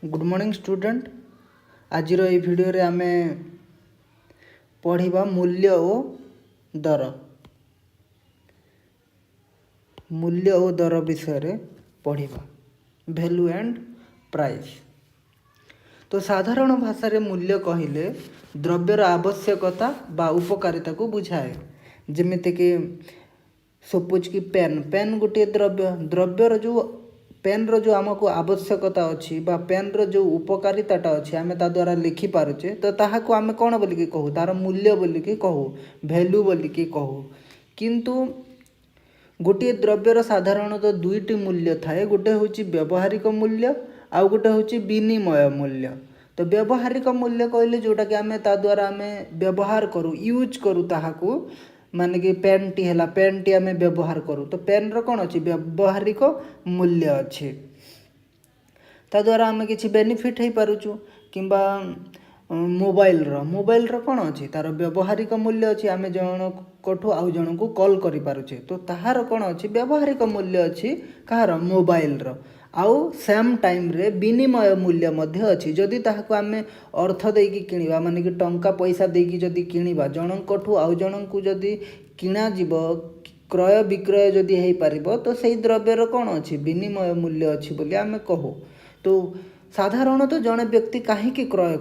Good morning student. आज ये video आम पढ़ा मूल्य और दर विषय पढ़ा वैल्यू एंड प्राइस। तो साधारण भाषा रे मूल्य कहले द्रव्यर आवश्यकता बा उपकारिता को बुझाए। जमिति कि सपोज कि पेन गोटे द्रव्यर जो पेन रो जो आमको आवश्यकता अच्छी बा पेन रो जो उपकारिताटा अच्छी आम ता द्वारा लिखि पारुचे तो ताहाको आम कौन बोलिकी कहू तार मूल्य बोलिकी कहू वैल्यू बोलिकी कहू। किंतु गोटे द्रव्यर साधारणतः दुईटी मूल्य थाए, गोटे होची व्यवहारिक मूल्य आउ गोटे होची विनिमय मूल्य। तो व्यवहारिक मूल्य कहले जोटा कि आम ता द्वारा आम व्यवहार करूँ यूज करूँ ताहाको माने कि पेन टी है पेन टी आम व्यवहार करूँ तो पेन रो कौन अच्छी व्यवहारिक मूल्य अच्छे ता द्वारा आम किसी बेनिफिट हो पारुचु। किंबा मोबाइल रो कौन अच्छी तार व्यवहारिक मूल्य अच्छी आम जनकठू आउ जन को कॉल करि पारुचे तो ताहार कौन अच्छी व्यवहारिक मूल्य अच्छी कहार मोबाइल रो। आउ सेम टाइम रे विनिमय मूल्य मध्य अच्छी जदि ताहाको आमे अर्थ देकी किनिबा माने कि टंका पैसा देकी जदि किनिबा जनकठू आउ जनकू जदि किणा जीव क्रय विक्रय जदि हो पारिबो तो सेही द्रव्यर कौन अच्छी विनिमय मूल्य अच्छी बोली आमे कहू। तो साधारणतः जड़े व्यक्ति कहीं क्रय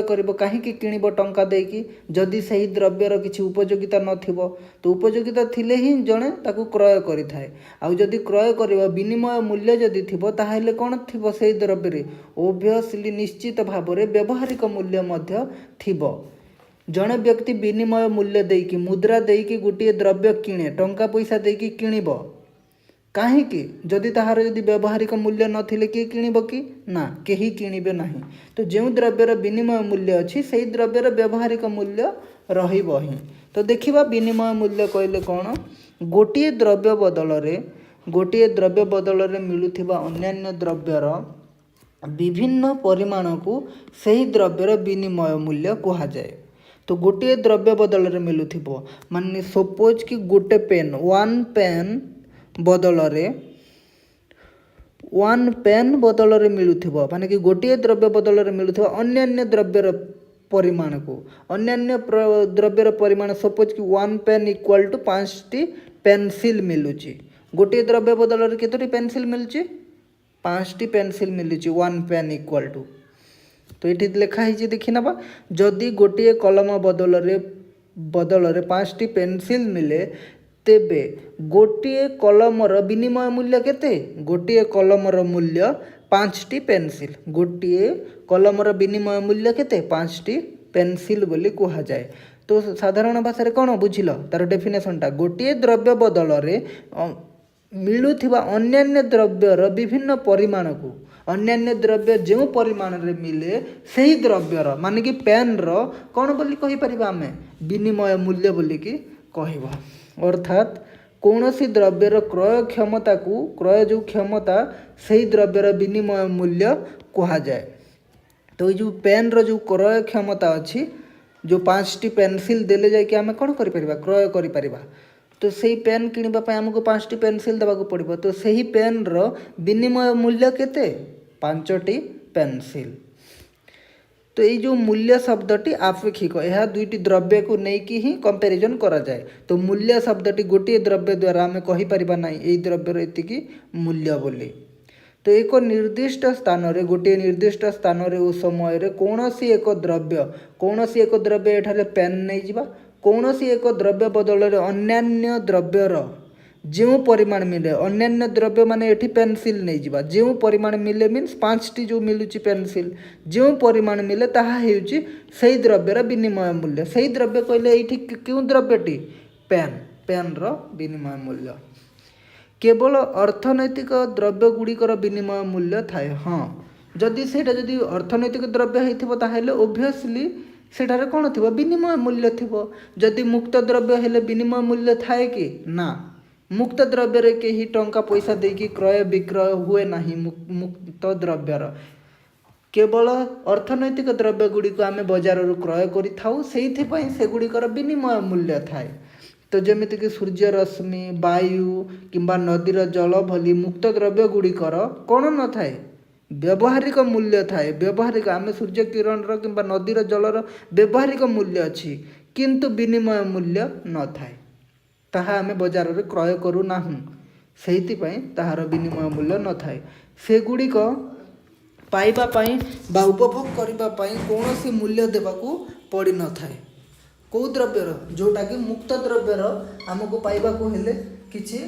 करिबो कहीं किणिब टंका देकी जदि सही द्रव्यर किसी उपयोगिता नथिबो तो उपयोगिता थिले ही जड़े ताकू क्रय करिथाए। आउ जदि क्रय करिबो विनिमय मूल्य जदि थिबो ताहेले कोन थिबो सही द्रव्य ओबियसली निश्चित भाव में व्यवहारिक मूल्य मध्य थिबो। जड़े व्यक्ति विनिमय मूल्य देकी मुद्रा देकी गोटे द्रव्य किणे टंका पैसा देकी किणिब कहीं जदि ताहार जदि व्यवहारिक मूल्य नथिले किए किणिब कि ना केही किणिबे नहीं। तो जो द्रव्यर विनिमय मूल्य अच्छी से द्रव्यर व्यवहारिक मूल्य रहिबो ही। तो देखिबा विनिमय मूल्य कहले कौन गोटे द्रव्य बदल रे मिलुथिबा अन्यान्य द्रव्यर विभिन्न परिमाण को सही द्रव्यर विनिमय मूल्य कहा जाए। तो गोटे द्रव्य बदल रे मिलुथिबो माने सपोज कि गोटे पेन वन पेन बदल रे मिलुथिबो माने कि गोटे द्रव्य बदल रे मिलुथिबो अन्यान्य द्रव्यर परिमाण को अन्यान्य द्रव्यर परिमाण सपोज कि वन पेन इक्वल टू 5टी पेंसिल मिलुची। गोटे द्रव्य बदल रे केतोटी पेंसिल मिलुची 5टी पेंसिल मिलुची वन पेन इक्वल टू। तो ये लिखा है देखी ना जदि गोटे कलम बदल रे 5टी पेंसिल मिले तेबे गोटे कलमर विनिमय मूल्य केते गोटे कलमर मूल्य 5टी पेंसिल गोटे कलमर विनिमय मूल्य केते 5टी पेंसिल बोली कहा जाए। तो साधारण भाषा रे कौन बुझिल तार डेफिनेशनटा गोटे द्रव्य बदल रे मिलुथिबा अन्यान्य द्रव्यर विभिन्न परिमाण को अन्यान्य द्रव्य जो परिमाण रे मिले सही द्रव्यर माने कि पेन रो कौन बोली कहि परिबा आमे विनिमय मूल्य बोली कि कहबा। अर्थात कौन सी द्रव्यर क्रय क्षमता को क्रय जो क्षमता सही द्रव्यर विनिमय मूल्य कहा जाए। तो जो पेन रो जो क्रय क्षमता अच्छी जो 5टी पेंसिल देले जाए कि आम कौन कर क्रय कर तो सही पेन किनिबा पय हमको 5टी पेंसिल देबाक पड़िबो तो सही पेन रो विनिमय मूल्य केते 5टी पेंसिल। तो ये जो मूल्य शब्दटी आपेक्षिक यह दुईटी द्रव्य को लेकिन ही कंपैरिजन करा जाए। तो मूल्य शब्दटी गोटे द्रव्य द्वारा आम कहीपर ना यही द्रव्यर एतिकी मूल्य बोली। तो एक निर्दिष्ट स्थान रे गोटे निर्दिष्ट स्थान रे उस समय रे कौनसी एक द्रव्य एठारे पेन नहीं जिबा कौनसी एक द्रव्य बदल रे अन्यान्य द्रव्यर जो परिमाण मिले अन्यान्य द्रव्य माने एठी पेंसिल नहीं जिबा जो परिमाण मिले मीन्स 5टी जो मिलुची पेंसिल जो परिमाण मिले ताहा हेउची सही द्रव्यर विनिमय मूल्य। सही द्रव्य कहले एठी क्यों द्रव्यटी पेन रो विनिमय मूल्य। केवल अर्थनैतिक द्रव्य गुड़िकर विनिमय मूल्य थाए। हाँ जदि सेटा जदि अर्थनैतिक द्रव्य होइथिबो ताहेले ओब्वियसली सेठारे कौन थिबो विनिमय मूल्य थिबो। जदि मुक्त द्रव्य हेले विनिमय मूल्य थाए कि ना मुक्त द्रव्य रे के ही टंका पैसा देकी क्रय विक्रय हुए नहीं। मुक्त द्रव्यर केवल अर्थनैतिक द्रव्य गुड़ी को आम बजार क्रय करि थाउ सेइथिपई से गुड़िकर विनिमय मूल्य थाए। तो जेमितिक सूर्य रश्मि वायु किंबा नदीर जल भली मुक्त द्रव्य गुड़िकर कौन न थाए व्यवहारिक मूल्य थाए व्यवहारिक आम सूर्य किरण किंबा नदीर जलर व्यवहारिक मूल्य अच्छी किंतु विनिमय मूल्य न थाए ताहा आम बजार में क्रय करूना से ताहार विनिमय मूल्य न थाए सेगुड़िक पाइबा पाई बा उपभोग करने कौन सी मूल्य देवाकू पड़ न थाए कौ द्रव्यर जोटा कि मुक्त द्रव्यर आमको पाइबाकू हेले किछि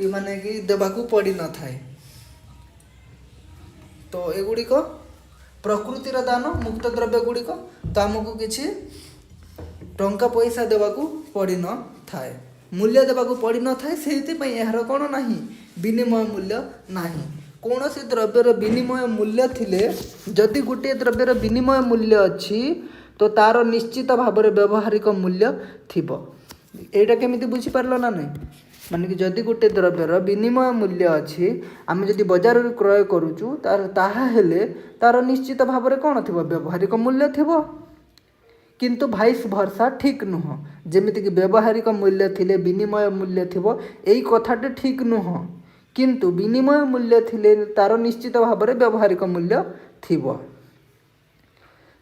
माने कि देवाकू पड़ न थाए तो एगुड़िक प्रकृतिर दान मुक्त द्रव्य गुड़िक तो आमको किछि टंका पैसा देवाकू पड़ न थाए मूल्य देवाकू पड़ न थाए से यार कौन ना विनिमय मूल्य नाही कौन सी द्रव्यर विनिमय मूल्य थिले जदि गोटे द्रव्यर विनिमय मूल्य अच्छी तो तार निश्चित भाव में व्यवहारिक मूल्य थिबो एटा केमिति बुझी पारलो ना नहीं माने कि जदि गोटे द्रव्यर विनिमय मूल्य अच्छी आम जदि बजार में क्रय करूचु ताहा हेले तार निश्चित भाव में कौन थिबो व्यवहारिक मूल्य थिबो किंतु भाइस भरसा ठीक नुह जेमिति कि व्यवहारिक मूल्य थिले विनिमय मूल्य थिबो एई कथाटे ठीक नुह किंतु विनिमय मूल्य थिले तार निश्चित भाव में व्यवहारिक मूल्य थिबो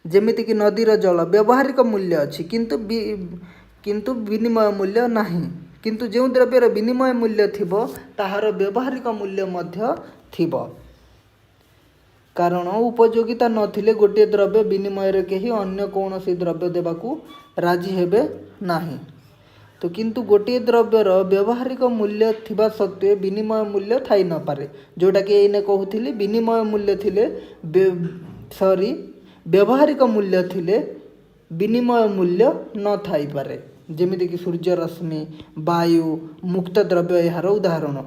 जेमिति कि नदीर जल व्यवहारिक मूल्य अच्छी किंतु विनिमय मूल्य नाही किंतु जो द्रव्यर विनिमय मूल्य थिबो ताहार व्यवहारिक मूल्य मध्य थिबो कारण उपयोगिता नथिले गोटे द्रव्य विनिमय रे केही अन्य कौनसी द्रव्य देबाकू राजी हेबे नाही तो किंतु गोटे द्रव्यर व्यवहारिक मूल्य थिबा सत्वे विनिमय मूल्य थाई न पारे जोटा कि एने कहूथिली विनिमय मूल्य थिले व्यवहारिक मूल्य थिले विनिमय मूल्य न थाई पारे जेमिति कि सूर्य रश्मि वायु मुक्त द्रव्य यार उदाहरण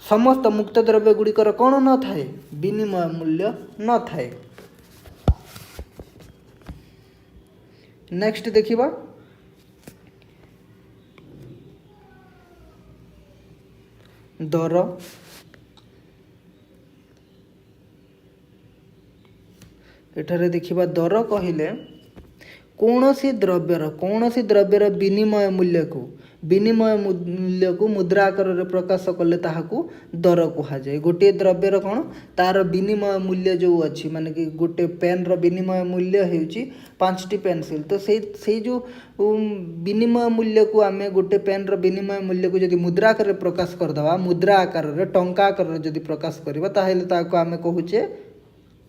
समस्त मुक्त द्रव्य गुड़िकर कौन न थाए विनिमय मूल्य न थाए नेक्स्ट देखिबा दर एठारे देखिबा दर कहिले कौन सी द्रव्यर विनिमय मूल्य को मुद्रा आकार रे प्रकाश कले ताहाकू दर कहा जाए गोटे द्रव्यर कौन तार विनिमय मूल्य जो अच्छी माने कि गोटे पेन रो विनिमय मूल्य हेउची 5टी पेंसिल तो से जो विनिमय मूल्य को आमे गोटे पेन रो विनिमय मूल्य को जदि मुद्रा आकार रे प्रकाश कर दवा मुद्रा आकार रे टंका आकार रे जदि प्रकाश करबा ताहेले ताको आमे कहूचे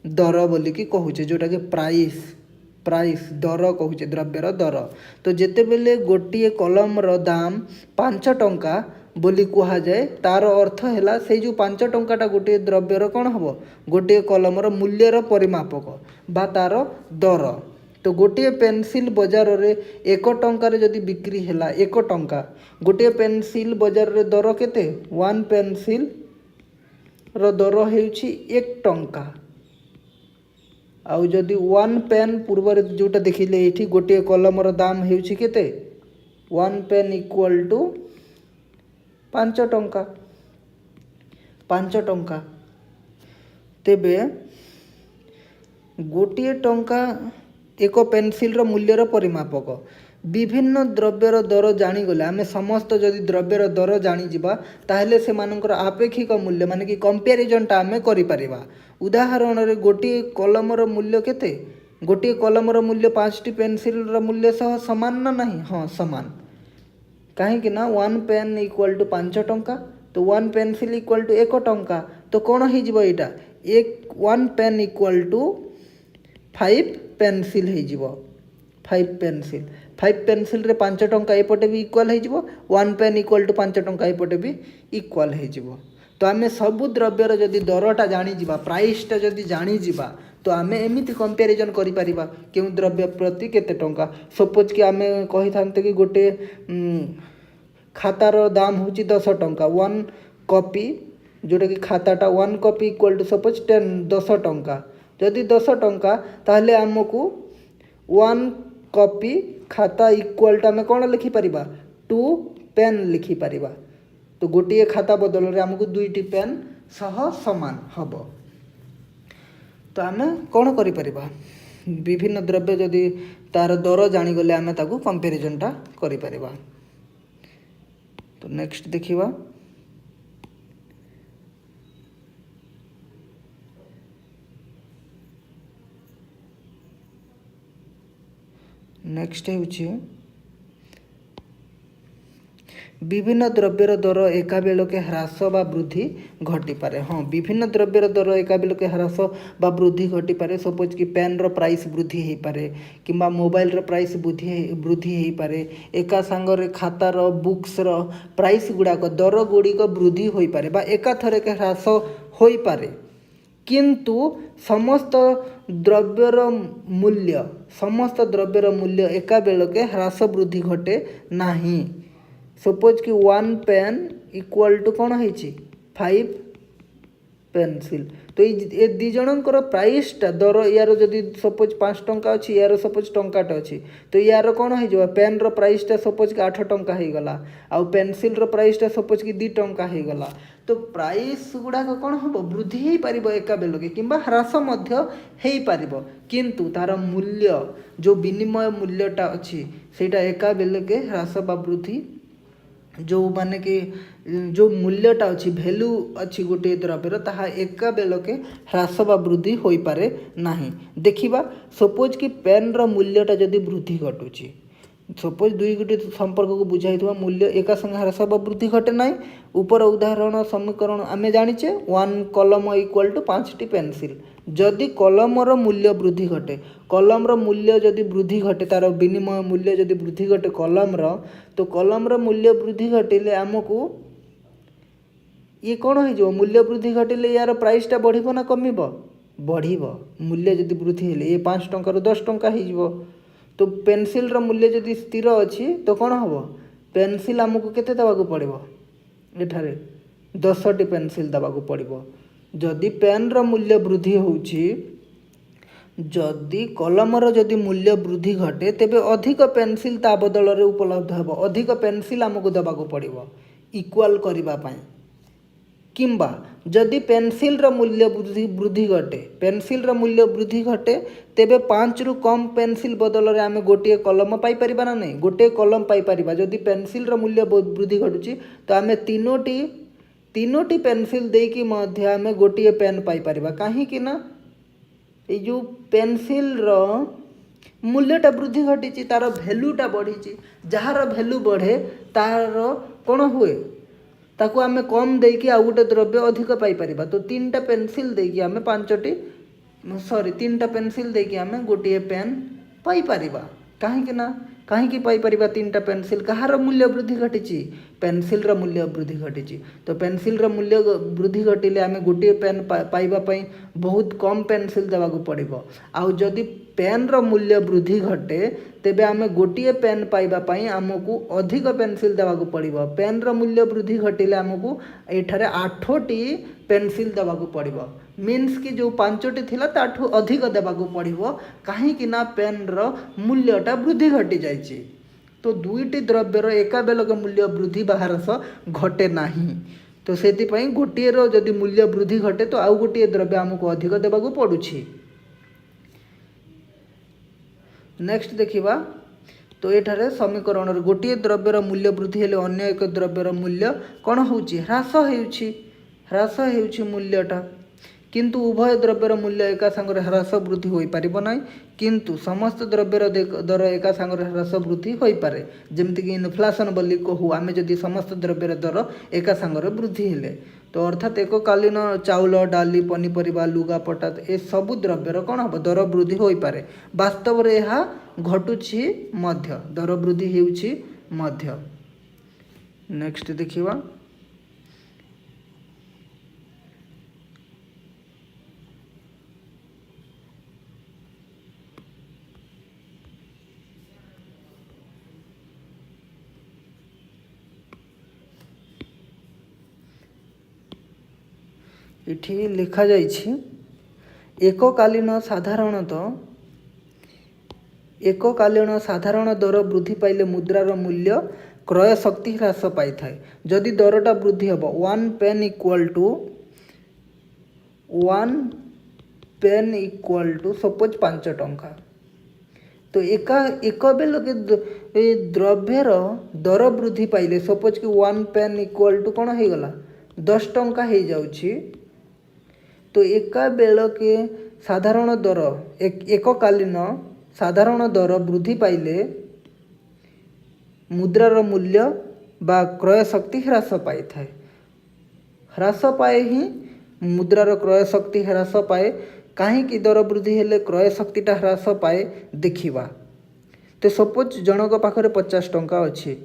दर बोली कि कहूचे जोटा कि प्राइस दर कहूचे द्रव्यर दर तो जेते बेले गोटे कलम रो दाम 5 टंका बोली कहा जाए तार अर्थ है से जो 5 टंकाटा गोटे द्रव्यर कौन हम गोटे कलम रो मूल्यर परिमापक बा तार दर तो गोटे पेंसिल बजार रे 1 टंकार जदि बिक्री है 1 टंका गोटे पेंसिल बजार रे दर केते 1 पेंसिल रो दर हेउची 1 टंका आउ जदि 1 पेन पूर्व जोटा देखिले ये गोटे कलम दाम हेउची केते 1 पेन इक्वल टू 5 टंका 5 टंका तेबे गोटे टंका एक पेंसिल रो मूल्यर परिमापक विभिन्न द्रव्यर दर जानीगले आम समस्त जदि द्रव्यर दर जानीजा ताहले से मानकर आपेक्षिक मूल्य माने कि कंपेरिजनटा आम करिपरिबा उदाहरण रे गोटे कलम रो मूल्य केते गोटे कलम रो मूल्य 5टी पेंसिल रो मूल्य सह समान ना नहीं हाँ समान कहीं ना 1 पेन इक्वल टू 5 टंका तो 1 पेंसिल इक्वल टू 1 टंका तो कौन हो यहाँ 1 पेन इक्वल टू 5 पेंसिल हो 5 पेंसिल रे 5 टंका एपटे भी इक्वाल हो 1 पेन इक्वल टू 5 टंका एपटे भी इक्वाल हो तो आम सबू द्रव्यर जदि दरटा जानीजा प्राइसटा जदि जानीजा तो आम एमती कंपेरिजन करिपरिबा केउ द्रव्य प्रति केते टंका सपोज कि आम कही थांते कि गोटे खातार दाम होची 10 टंका 1 कॉपी जोटा कि खाताटा 1 कॉपी इक्वल टू सपोज 10 टंका जदि 10 टंका ताहले आमको 1 कॉपी खाता इक्वल टू आम कौन लिखिपर 2 पेन लिखिपर तो गोटे खाता बदल रे आमको 2टी पेन सह समान हम तो आम कौन करिपरिबा विभिन्न द्रव्य जदि तार दर जानीगले आम ताकू कंपेरिजनटा करिपरिबा तो नेक्स्ट देखिवा नेक्स्ट होची विभिन्न द्रव्यर दर एका बेलके ह्रास बा वृद्धि घटी पारे। हाँ विभिन्न द्रव्यर दर एका बेलके ह्रास बा वृद्धि घटी पारे। सपोज कि पेन रो प्राइस वृद्धि हो पारे किंबा मोबाइल रो प्राइस वृद्धि हो पारे। एका सांगरे खातार बुक्स रो प्राइस गुड़ाक दर गुड़िक वृद्धि हो पारे बा एका थरके ह्रास हो पारे। किंतु समस्त द्रव्यर मूल्य एका बेलके ह्रास वृद्धि घटे नाही। सपोज कि 1 पेन इक्वल टू कौन है 5 पेनसिल। तो ये दी जनकर प्राइसटा दर यार जदि सपोज 5 टंका अच्छी यार सपोज टंकाटे अच्छी तो यार कौन हो पेन रो प्राइसटा सपोज कि 8 टंका हो गला आउ पेनसिल रो प्राइसटा सपोज कि 2 टंका हो गला। तो प्राइस गुड़ाक कौन हम वृद्धि हो पार एका बेलके किंबा ह्रास मध्य हो पार किंतु तार मूल्य जो विनिमय मूल्यटा अच्छी सेटा एका बेलके ह्रास बा वृद्धि जो माने कि जो मूल्यटा अच्छी भैल्यू अच्छी गोटे द्रव्यर ताहा एका बेलके ह्रास बा वृद्धि हो पारे नाही। देखिबा सपोज कि पेन रो मूल्यटा जदि वृद्धि घटुची सपोज दुई गोटे संपर्क को बुझाई मूल्य एका संगे ह्रास बा वृद्धि घटे ना। ऊपर उदाहरण समीकरण आम जाचे 1 कलम इक्वल टू 5टी पेनसिल। जदि कलमर मूल्य वृद्धि घटे कलमर मूल्य जदि वृद्धि घटे तार विनिमय मूल्य जदि वृद्धि घटे कलमर तो कलमर मूल्य वृद्धि घटिले आमको ये कौन हो मूल्य वृद्धि घटिले यार प्राइसटा बढ़िबो ना कमिबो बढ़िबो। मूल्य जदि वृद्धि हेले ये 5 टंका 10 टंका हो तो पेनसिल रो मूल्य जदि स्थिर अच्छी तो कौन हम पेनसिल आमको केते देवाक पड़ो एठारे 10टी पेनसिल देवाक पड़ो। जदि पेन रो मूल्य वृद्धि होउची जदि कलमर जदि मूल्य वृद्धि घटे तेबे अधिक पेनसिल ता बदल रे उपलब्ध हेबो अधिक पेनसिल आमको देवाक पड़ो इक्वाल करिबा पई। किंबा जदि पेनसिल रो मूल्य वृद्धि घटे पेनसिल रो मूल्य वृद्धि घटे तेबे 5 रु कम पेनसिल बदल रे आमे गोटे कलम पाई परिबा ना नहीं गोटे कलम पाई परिबा। जदि पेनसिल रो मूल्य वृद्धि घटुची तो आमे तीनोटी पेनसिल देकी मध्य आमे गोटे पेन पाई परिबा काहे ना ये जो पेनसिल रो मूल्यटा वृद्धि घटी तार भैल्यूटा बढ़ी जार भैल्यू बढ़े तार कौन हुए ताकू आम कम देकी आउ गोटे द्रव्य अधिक पाई परिबा। तो 3टा पेनसिल देकी आम 3टा पेनसिल देकी आम गोटे पेन पाई परिबा काहे ना कहीं पाई परिबा 3टा पेनसिल कहार मूल्य वृद्धि घटी पेनसिल रो मूल्य वृद्धि घटी। तो पेनसिल रो मूल्य वृद्धि घटिले आम गोटे पेन पाइबा पई बहुत कम पेनसिल देवाक पड़ो। आउ जदि पेन रो मूल्य वृद्धि घटे तेबे आम गोटे पेन पाइबा पई आमको अधिक पेनसिल देवाक पड़ो। पेन रो मूल्य वृद्धि घटिले आमको एठारे 8टी पेनसिल देवाक पड़ो मीन्स कि जो 5टी थिला ताठू अधिक देवाक पड़ो कहीं ना पेन रो मूल्यटा वृद्धि घटी जाइए। तो दुईटी द्रव्यर एका बेलक मूल्य वृद्धि बा ह्रास घटे नाही। तो सेतिपई गोटे रो जदि मूल्य वृद्धि घटे तो आउ गोटे द्रव्य आमको अधिक देवाक पड़ुछि। नेक्स्ट देखिबा तो एठारे समीकरण गोटे द्रव्यर मूल्य वृद्धि हेले अन्य एक द्रव्यर मूल्य कौन होउछि ह्रास हेउछि मूल्यटा किंतु उभय द्रव्यर मूल्य एका संगे ह्रास वृद्धि हो पारिबो नाही। किंतु समस्त द्रव्यर दर एका संगे ह्रास वृद्धि हो पारे जेमति कि इन्फ्लेशन बोली कहू आम जदि समस्त द्रव्यर दर एका संगे वृद्धि हेले तो अर्थात एककालीन चाउल डाली पनीपरिबा लुगापटा ए सबु द्रव्यर कौन हम दर वृद्धि हो पारे। वास्तव रे यह घटुछि मध्य दर वृद्धि हेउछि मध्य। नेक्स्ट देखिबा इठी लिखा जाइछि एककालीन साधारण दर वृद्धि पाइले मुद्रार मूल्य क्रय शक्ति ह्रास पाई थाए। जदि दरटा वृद्धि हम 1 पेन इक्वल टू सपोज 5 टंका तो एक बेलके द्रव्यर दर वृद्धि पाइले सपोज कि 1 पेन इक्वल टू कौन हो गला 10 टंका हो जाउछि। तो एका बेलके साधारण दर एककालीन साधारण दर वृद्धि पाइले मुद्रार मूल्य बा क्रय शक्ति ह्रास पाई थाए। ह्रास पाए ही मुद्रार क्रय शक्ति ह्रास पाए। कहीं दर वृद्धि हेले क्रय शक्तिटा ह्रास पाए देखिबा। तो सपोज जनक पाखरे 50 टंका अच्छी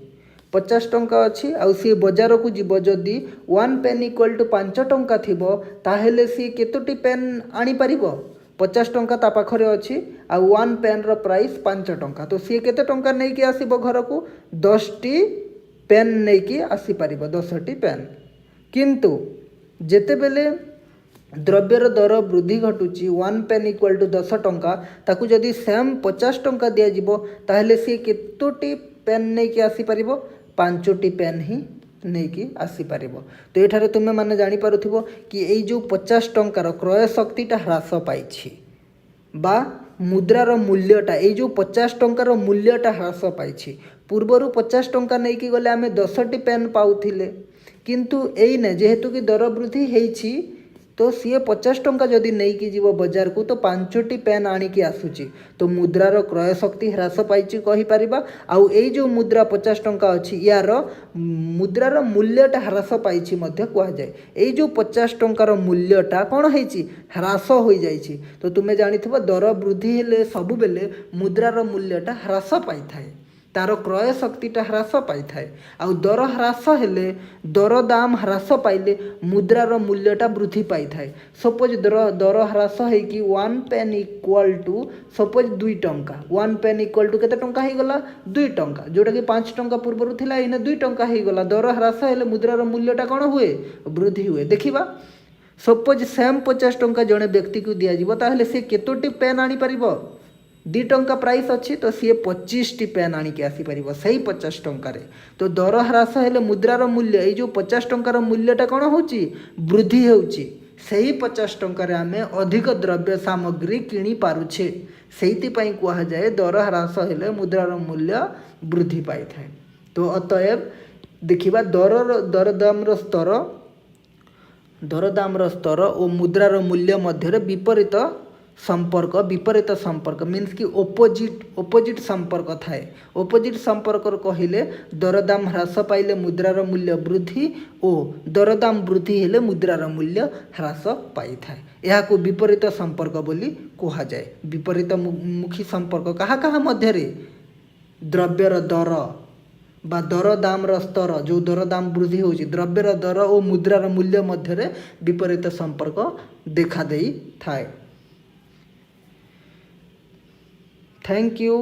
50 टंका अच्छी आउ सी बजार को जीव जदि 1 पेन इक्वल टू 5 टंका थिबो ताहेले सी केतोटी पेन आनी परिबो 50 टंका ता पाखरे अच्छी आ 1 पेन रो प्राइस 5 टंका। तो सी केते टंका नै कि आसीबो घर को 10 टी पेन नै कि आसी परिबो 10 टी पेन। किंतु जेते बेले द्रव्यर दर वृद्धि घटुची 1 पेन इक्वल टू 10 टंका ताकू जदि सेम 50 टंका दिया जिवो ताहेले सी केतोटी पेन नै कि आसी परिबो 5 टी पेन ही नहीं कि आसी पारिबो। तो एठारे तुमे माने जानी पारुथिबो कि एई जो 50 टंकार क्रय शक्तिटा ह्रास पाइछि बा मुद्रार मूल्यटा एई जो 50 टंकार मूल्यटा ह्रास पाइछि। पूर्वरु 50 टंका नहीं कि गले आमे 10 टी पेन पाउथिले किंतु एई ने जेहेतु कि दर वृद्धि हेछि तो सी 50 टंका जदि नहीं कि जीव बजार को तो 5 टी पेन आनिकी आसुची। तो मुद्रार क्रय शक्ति ह्रास पाइछि कहि परिबा। आउ एई जो मुद्रा 50 टंका अछि यार मुद्रार मूल्यटा ह्रास पाइछि मध्य कुआ जाय। एई जो 50 टंकार मूल्यटा कोन हेछि ह्रास होई जाइछि। तो तुमे जानिथिबो दर वृद्धि हेले सब बेले मुद्रार मूल्यटा ह्रास पाई थाए तार क्रय शक्तिटा ह्रास पाई थाए। आउ दर ह्रास हेले दर दाम ह्रास पाइले मुद्रार मूल्यटा वृद्धि पाई थाए। सपोज दर ह्रास है कि 1 पेन इक्वल टू सपोज 2 टंका 1 पेन इक्वल टू केते टंका हो गला 2 टंका जोटा कि 5 टंका पूर्व थिला एने 2 टंका हो गला। दर ह्रास हेले मुद्रार मूल्यटा कौन हुए वृद्धि हुए देखिबा। सपोज सेम 50 टंका जड़े व्यक्ति को दिया जिवो ताहले से केतोटी पेन आनी परिबो 2 टंका प्राइस अच्छी तो सी 25 टी पेन आनिकी आसी परिबो सही 50 टंकार। तो दर ह्रास हेले मुद्रार मूल्य ये जो 50 टंकार मूल्यटा कौन होची वृद्धि होची सही 50 टंकार आमे अधिक द्रव्य सामग्री किनी पारुछे। सेहिति पई कुआ जाए दर ह्रास हेले मुद्रार मूल्य वृद्धि पाई थाए। तो अतएव देखिबा दरदामर स्तर और मुद्रार मूल्य मध्य विपरीत संपर्क मीन्स कि ओपोजिट संपर्क थाए। ओपोजिट संपर्क कहले दरदाम ह्रास पाइले मुद्रार मूल्य वृद्धि और दरदाम वृद्धि हेले मुद्रार मूल्य ह्रास पाई थाए। यह को विपरीत संपर्क बोली कहा जाए। विपरीत मुखी संपर्क कहा मध्य द्रव्यर दर बा दरदामर स्तर जो दरदाम वृद्धि होची द्रव्यर दर और मुद्रार मूल्य मध्य विपरीत संपर्क देखा देई थाए। Thank you.